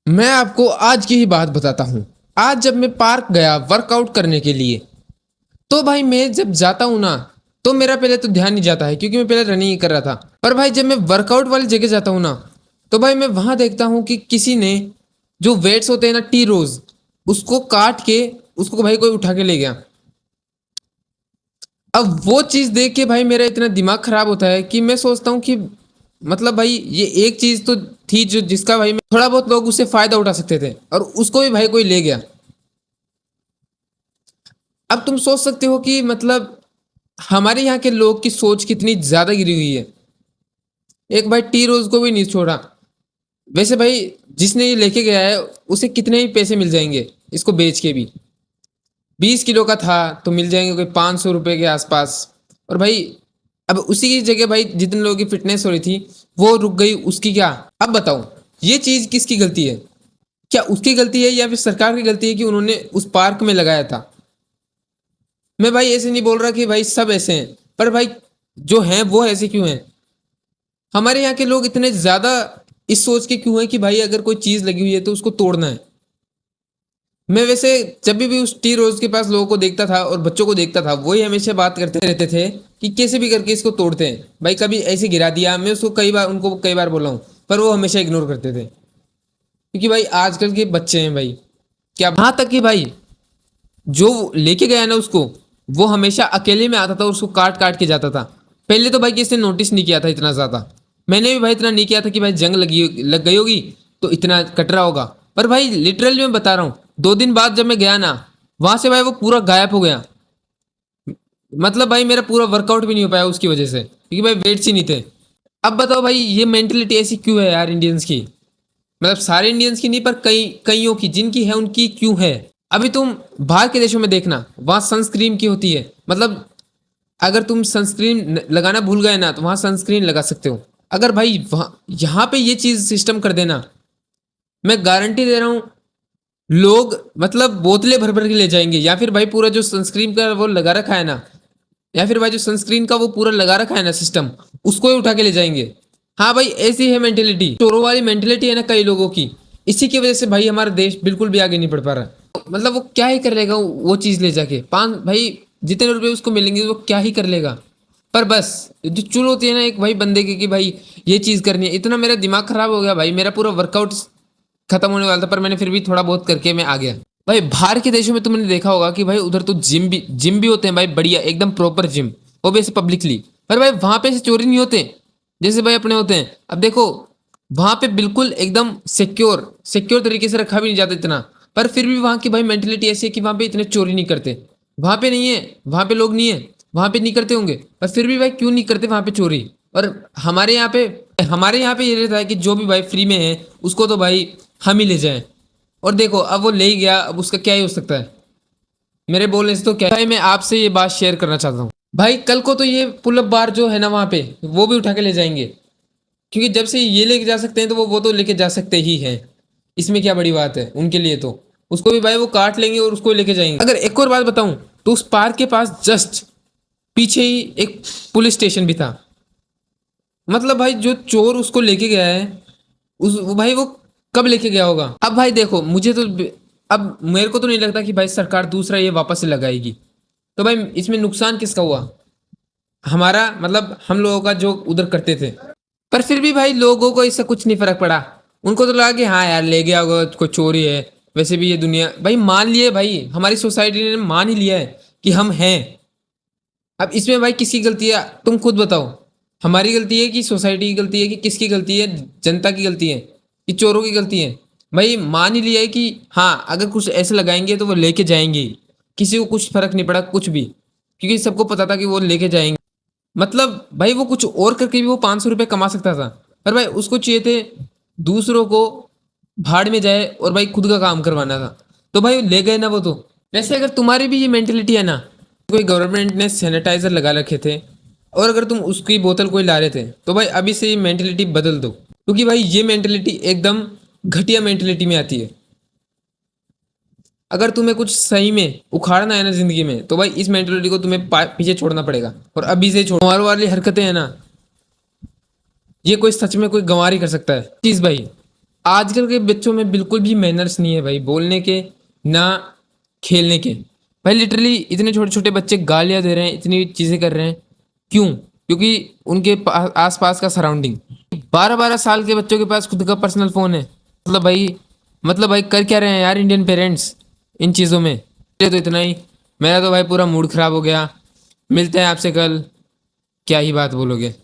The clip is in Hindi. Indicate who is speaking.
Speaker 1: मैं आपको आज की ही बात बताता हूँ। आज जब मैं पार्क गया वर्कआउट करने के लिए, तो भाई मैं जब जाता हूँ ना, तो मेरा पहले तो ध्यान नहीं जाता है क्योंकि मैं पहले रनिंग ही कर रहा था। पर भाई जब मैं वर्कआउट वाली जगह जाता हूँ ना, तो भाई मैं वहाँ देखता हूँ कि किसी ने जो वेट्स होते हैं ना, टी रोज, उसको काट के उसको भाई कोई उठा के ले गया। अब वो चीज़ देख के भाई मेरा इतना दिमाग खराब होता है कि मैं सोचता हूँ कि मतलब भाई ये एक चीज़ तो थी जो जिसका भाई थोड़ा बहुत लोग उससे फायदा उठा सकते थे, और उसको भी भाई कोई ले गया। अब तुम सोच सकते हो कि मतलब हमारे यहाँ के लोग की सोच कितनी ज्यादा गिरी हुई है। एक भाई टी रोज को भी नहीं छोड़ा। वैसे भाई जिसने ये लेके गया है उसे कितने ही पैसे मिल जाएंगे इसको बेच के भी। 20 किलो का था तो मिल जाएंगे कोई 500 रुपये के आसपास। और भाई अब उसी की जगह भाई जितने लोगों की फिटनेस हो रही थी वो रुक गई, उसकी क्या। अब बताओ, ये चीज किसकी गलती है? क्या उसकी गलती है या फिर सरकार की गलती है कि उन्होंने उस पार्क में लगाया था? मैं भाई ऐसे नहीं बोल रहा कि भाई सब ऐसे हैं, पर भाई जो हैं वो ऐसे क्यों हैं? हमारे यहाँ के लोग इतने ज्यादा इस सोच के क्यों हैं कि भाई अगर कोई चीज लगी हुई है तो उसको तोड़ना है। मैं वैसे जब भी उस टी रोज के पास लोगों को देखता था और बच्चों को देखता था, वही हमेशा बात करते रहते थे कि कैसे भी करके इसको तोड़ते हैं। भाई कभी ऐसे गिरा दिया, मैं उसको कई बार उनको कई बार बोला हूँ, पर वो हमेशा इग्नोर करते थे क्योंकि भाई आजकल के बच्चे हैं भाई। क्या वहां तक कि भाई जो लेके गया ना उसको, वो हमेशा अकेले में आता था और उसको काट काट के जाता था। पहले तो भाई किसी ने नोटिस नहीं किया था इतना ज़्यादा। मैंने भी भाई इतना नहीं किया था कि भाई जंग लग गई होगी तो इतना कट रहा होगा। पर भाई लिटरली मैं बता रहा हूँ, 2 दिन बाद जब मैं गया ना, वहां से भाई वो पूरा गायब हो गया। मतलब भाई मेरा पूरा वर्कआउट भी नहीं हो पाया उसकी वजह से क्योंकि भाई वेट्स ही नहीं थे। अब बताओ भाई ये मेंटेलिटी ऐसी क्यों है यार इंडियंस की? मतलब सारे इंडियंस की नहीं, पर कई कईयों की जिनकी है उनकी क्यों है? अभी तुम बाहर के देशों में देखना, वहां सनस्क्रीन की होती है। मतलब अगर तुम सनस्क्रीन लगाना भूल गए ना तो वहां सनस्क्रीन लगा सकते हो। अगर भाई वहां यहाँ पे ये चीज सिस्टम कर देना, मैं गारंटी दे रहा हूँ लोग मतलब बोतलें भर भर के ले जाएंगे, या फिर भाई पूरा जो सनस्क्रीन का वो लगा रखा है ना, या फिर भाई जो सनस्क्रीन का वो पूरा लगा रखा है ना सिस्टम, उसको ही उठा के ले जाएंगे। हाँ भाई ऐसी है मेंटेलिटी, चोरों वाली मेंटेलिटी है ना कई लोगों की। इसी की वजह से भाई हमारा देश बिल्कुल भी आगे नहीं बढ़ पा रहा। मतलब वो क्या ही कर लेगा वो चीज़ ले जाके, पाँच भाई जितने रुपए उसको मिलेंगे वो क्या ही कर लेगा। पर बस जो चुल होती है ना एक भाई बंदे की कि भाई ये चीज़ करनी है, इतना मेरा दिमाग खराब हो गया भाई। मेरा पूरा वर्कआउट खत्म होने वाला था पर मैंने फिर भी थोड़ा बहुत करके मैं आ गया। भाई बाहर के देशों में तुमने देखा होगा कि भाई उधर तो जिम भी होते हैं भाई, बढ़िया एकदम प्रॉपर जिम, वो भी ऐसे पब्लिकली। पर भाई वहां पे ऐसे चोरी नहीं होते जैसे भाई अपने होते हैं। अब देखो वहां पे बिल्कुल एकदम सिक्योर सिक्योर तरीके से रखा भी नहीं जाता इतना। पर फिर भी वहां की भाई मेंटेलिटी ऐसी है कि वहां पे इतने चोरी नहीं करते। वहां पे नहीं है, वहां पे लोग नहीं है, वहां पे नहीं करते होंगे, पर फिर भी भाई क्यों नहीं करते वहां पे चोरी? और हमारे यहाँ पे ये रहता है कि जो भी भाई फ्री में है उसको तो भाई हम ही ले जाएं। और देखो अब वो ले ही गया, अब उसका क्या ही हो सकता है? मेरे बोलने से तो क्या भाई, मैं आपसे ये बात शेयर करना चाहता हूँ भाई। कल को तो ये पुल अप बार जो है ना वहाँ पे, वो भी उठा के ले जाएंगे क्योंकि जब से ये लेके जा सकते हैं तो वो तो लेके जा सकते ही हैं। इसमें क्या बड़ी बात है उनके लिए? तो उसको भी भाई वो काट लेंगे और उसको लेके जाएंगे। अगर एक और बात बताऊं तो उस पार्क के पास जस्ट पीछे ही एक पुलिस स्टेशन भी था। मतलब भाई जो चोर उसको लेके गया है उस वो भाई वो कब लेके गया होगा? अब भाई देखो मुझे तो अब मेरे को तो नहीं लगता कि भाई सरकार दूसरा ये वापस से लगाएगी। तो भाई इसमें नुकसान किसका हुआ? हमारा, मतलब हम लोगों का जो उधर करते थे। पर फिर भी भाई लोगों को इससे कुछ नहीं फर्क पड़ा। उनको तो लगा कि हाँ यार ले गया होगा, कोई चोरी है। वैसे भी ये दुनिया भाई मान लिए, भाई हमारी सोसाइटी ने मान ही लिया है कि हम हैं। अब इसमें भाई किसकी गलती है तुम खुद बताओ? हमारी गलती है कि सोसाइटी की गलती है कि किसकी गलती है? जनता की गलती है कि चोरों की गलती है? भाई मान ही लिया है कि हाँ अगर कुछ ऐसे लगाएंगे तो वो लेके जाएंगे ही। किसी को कुछ फर्क नहीं पड़ा कुछ भी, क्योंकि सबको पता था कि वो लेके जाएंगे। मतलब भाई वो कुछ और करके भी वो 500 रुपये कमा सकता था, पर भाई उसको चाहिए थे दूसरों को भाड़ में जाए और भाई खुद का काम करवाना था। तो भाई ले गए ना वो तो। वैसे अगर तुम्हारी भी ये मेंटेलिटी है ना, कोई गवर्नमेंट ने सैनिटाइजर लगा रखे थे और अगर तुम उसकी बोतल कोई ला रहे थे तो भाई अभी से ये मेंटेलिटी बदल दो, क्योंकि भाई ये मेंटेलिटी एकदम घटिया मेंटेलिटी में आती है। अगर तुम्हें कुछ सही में उखाड़ना है ना जिंदगी में तो भाई इस मेंटेलिटी को तुम्हें पीछे छोड़ना पड़ेगा, और अभी से छोड़ो। हमारे वाली हरकतें हैं ना, ये कोई सच में कोई गंवार ही कर सकता है चीज भाई। आजकल के बच्चों में बिल्कुल भी मैनर्स नहीं है भाई, बोलने के ना खेलने के। भाई लिटरली इतने छोटे छोटे बच्चे गालियां दे रहे हैं, इतनी चीज़ें कर रहे हैं, क्यों? क्योंकि उनके आसपास का सराउंडिंग। 12-12 साल के बच्चों के पास खुद का पर्सनल फ़ोन है। मतलब भाई कर क्या रहे हैं यार इंडियन पेरेंट्स इन चीज़ों में। ये तो इतना ही। मेरा तो भाई पूरा मूड ख़राब हो गया। मिलते हैं आपसे कल। क्या ही बात बोलोगे।